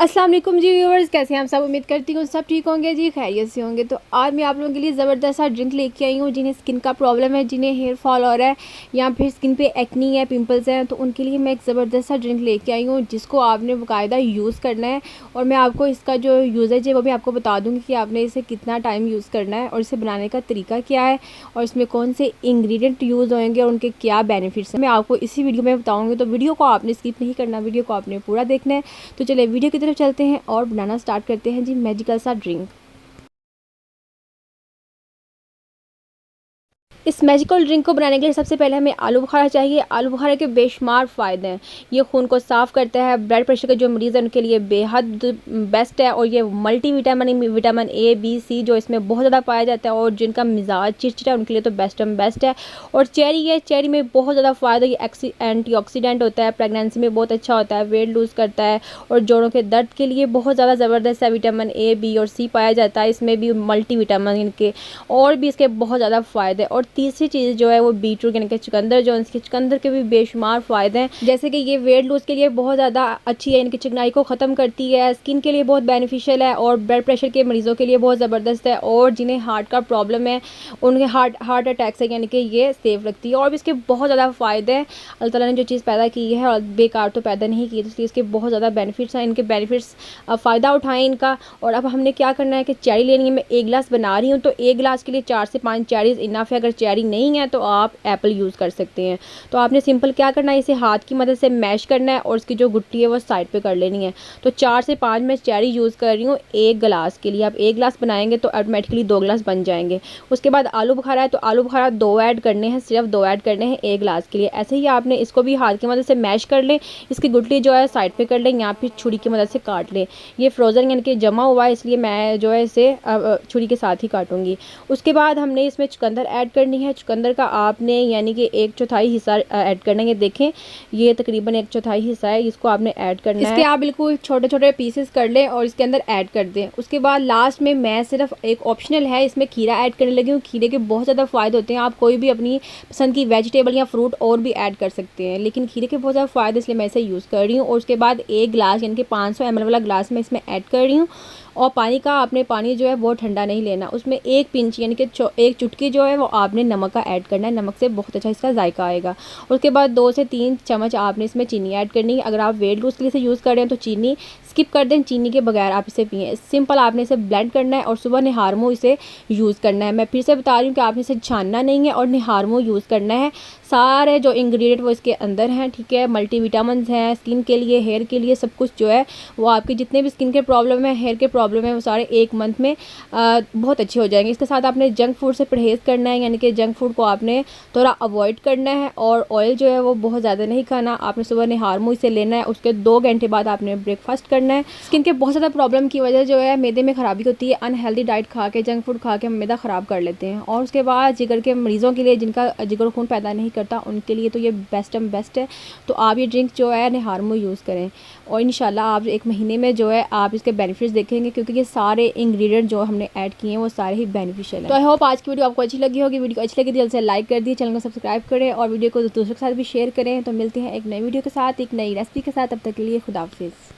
अस्सलाम वालेकुम जी व्यूवर्स, कैसे हैं आप सब। उम्मीद करती हूँ सब ठीक होंगे जी, खैरियत से होंगे। तो आज मैं आप लोगों के लिए ज़बरदस्त सा ड्रिंक लेके आई हूँ। जिन्हें स्किन का प्रॉब्लम है, जिन्हें हेयर फॉल हो रहा है या फिर स्किन पे एक्नी है, पिंपल्स हैं, तो उनके लिए मैं एक ज़बरदस्त सा ड्रिंक लेके आई हूँ जिसको आपने बाकायदा यूज़ करना है। और मैं आपको इसका जो यूज़ेज है वो भी आपको बता दूँगी कि आपने इसे कितना टाइम यूज़ करना है और इसे बनाने का तरीका क्या है और इसमें कौन से इंग्रेडिएंट यूज़ होंगे और उनके क्या बेनिफिट्स हैं, मैं आपको इसी वीडियो में बताऊँगी। तो वीडियो को आपने स्किप नहीं करना, वीडियो को आपने पूरा देखना है। तो चलिए वीडियो की तरफ चलते हैं और बनाना स्टार्ट करते हैं जी मैजिकल सा ड्रिंक। इस मैजिकल ड्रिंक को बनाने के लिए सबसे पहले हमें आलू बुखारा चाहिए। आलू बुखारा के बेशुमार फ़ायदे हैं। ये खून को साफ़ करता है, ब्लड प्रेशर के जो मरीज़ हैं उनके लिए बेहद बेस्ट है। और ये multivitamin A B C जो इसमें बहुत ज़्यादा पाया जाता है और जिनका मिजाज चिड़चिड़ा है उनके लिए तो बेस्ट है। और चेरी है, चेरी में बहुत ज़्यादा फ़ायदा, ये एंटीऑक्सीडेंट होता है, प्रेगनेंसी में बहुत अच्छा होता है, वेट लूज़ करता है और जोड़ों के दर्द के लिए बहुत ज़्यादा ज़बरदस्त है। विटामिन ए बी और सी पाया जाता है इसमें भी, मल्टी विटामिन इनके और भी इसके बहुत ज़्यादा फ़ायदे। और तीसरी चीज़ जो है वो बीटरूट यानी कि चुकंदर, जो इसके चुकंदर के भी बेशुमार फ़ायदे हैं। जैसे कि ये वेट लूज़ के लिए बहुत ज़्यादा अच्छी है, इनकी चिकनाई को ख़त्म करती है, स्किन के लिए बहुत बेनिफिशियल है और ब्लड प्रेशर के मरीज़ों के लिए बहुत ज़बरदस्त है। और जिन्हें हार्ट का प्रॉब्लम है, उनके हार्ट अटैक से यानी कि ये सेफ रखती है। और भी इसके बहुत ज़्यादा फ़ायदे हैं। अल्लाह ताला ने जो चीज़ पैदा की है और बेकार तो पैदा नहीं की, इसलिए इसके बहुत ज़्यादा बेनिफिट्स हैं। इनके बेनिफिट्स फ़ायदा उठाएँ इनका। और अब हमने क्या करना है कि चेरी लेनी है। मैं 1 गिलास बना रही हूँ तो 1 गिलास के लिए 4 से 5 चेरीज़ इनफ है। अगर चेरी नहीं है तो आप एप्पल यूज़ कर सकते हैं। तो आपने सिंपल क्या करना है, इसे हाथ की मदद से मैश करना है और इसकी जो गुट्टी है वो साइड पे कर लेनी है। तो 4 से 5 मैं चेरी यूज़ कर रही हूँ 1 गिलास के लिए। आप 1 गिलास बनाएंगे तो ऑटोमेटिकली 2 गिलास बन जाएंगे। उसके बाद आलू बुखारा है तो आलू बुखारा 2 ऐड करने हैं, सिर्फ 2 ऐड करने हैं 1 गिलास के लिए। ऐसे ही आपने इसको भी हाथ की मदद से मैश कर लें, इसकी गुटली जो है साइड पे कर लें या फिर छुरी की मदद से काट लें। ये फ्रोज़न यानी कि जमा हुआ है इसलिए मैं जो है इसे छुरी के साथ ही काटूंगी। उसके बाद हमने इसमें चुकंदर ऐड करनी है। चुकंदर का आपने यानी कि 1/4 हिस्सा ऐड करना है। ये देखें, ये तकरीबन 1/4 हिस्सा है, इसको आपने ऐड करना है। इसके आप बिल्कुल छोटे छोटे पीसेस कर लें और इसके अंदर ऐड कर दें। उसके बाद लास्ट में मैं सिर्फ एक ऑप्शनल है, इसमें खीरा ऐड करने लगी हूँ। खीरे के बहुत ज़्यादा फ़ायदे होते हैं, आप कोई भी अपनी पसंद की वेजिटेबल या फ्रूट और भी ऐड कर सकते हैं, लेकिन खीरे के बहुत ज़्यादा फ़ायदे इसलिए मैं इसे यूज़ कर रही हूँ। और उसके बाद 1 गिलास यानी कि 500 ml वाला गिलास मैं इसमें ऐड कर रही हूँ। और पानी का आपने पानी जो है बहुत ठंडा नहीं लेना, उसमें 1 पिंच यानी कि 1 चुटकी जो है वो आपने नमक का ऐड करना है। नमक से बहुत अच्छा इसका जायका आएगा। उसके बाद 2 से 3 चम्मच आपने इसमें चीनी ऐड करनी है। अगर आप वेट लूज़ के लिए इसे यूज़ कर रहे हैं तो चीनी स्किप कर दें, चीनी के बगैर आप इसे पिएँ। सिंपल आपने इसे ब्लेंड करना है और सुबह निहार मुँह इसे यूज़ करना है। मैं फिर से बता रही हूँ कि आपने इसे छानना नहीं है और निहार मुँह यूज़ करना है। सारे जो इंग्रेडिएंट वो इसके अंदर हैं, ठीक है। मल्टीविटामिन्स हैं स्किन के लिए, हेयर के लिए, सब कुछ जो है वो आपके जितने भी स्किन के प्रॉब्लम है, हेयर के प्रॉब्लम है, वो सारे 1 मंथ में बहुत अच्छे हो जाएंगे। इसके साथ आपने जंक फूड से परहेज़ करना है, यानी कि जंक फूड को आपने थोड़ा अवॉइड करना है और ऑयल जो है वो बहुत ज़्यादा नहीं खाना। आपने सुबह निहार मुँह इसे लेना है, उसके 2 घंटे बाद आपने ब्रेकफास्ट करना है। स्किन के बहुत ज़्यादा प्रॉब्लम की वजह जो है मैदे में ख़राबी होती है, अनहेल्दी डाइट खा के, जंक फूड खा के हम मैदा ख़राब कर लेते हैं। और उसके बाद जिगर के मरीज़ों के लिए, जिनका जिगर खून पैदा नहीं करता, उनके लिए तो ये बेस्ट है। तो आप ये ड्रिंक जो है निहार मुँह यूज़ करें और इंशाल्लाह आप 1 महीने में जो है आप इसके बेनिफिट्स देखेंगे, क्योंकि ये सारे इंग्रेडिएंट जो हमने ऐड किए हैं वो सारे ही बेनिफिशियल हैं। तो आई होप आज की वीडियो आपको अच्छी लगी होगी। वीडियो अच्छी लगी जल्द से लाइक कर दिए, चैनल को सब्सक्राइब करें और वीडियो को दूसरों के साथ भी शेयर करें। तो मिलते हैं एक नई वीडियो के साथ, एक नई रेसिपी के साथ। तब तक के लिए खुदा हाफिज़।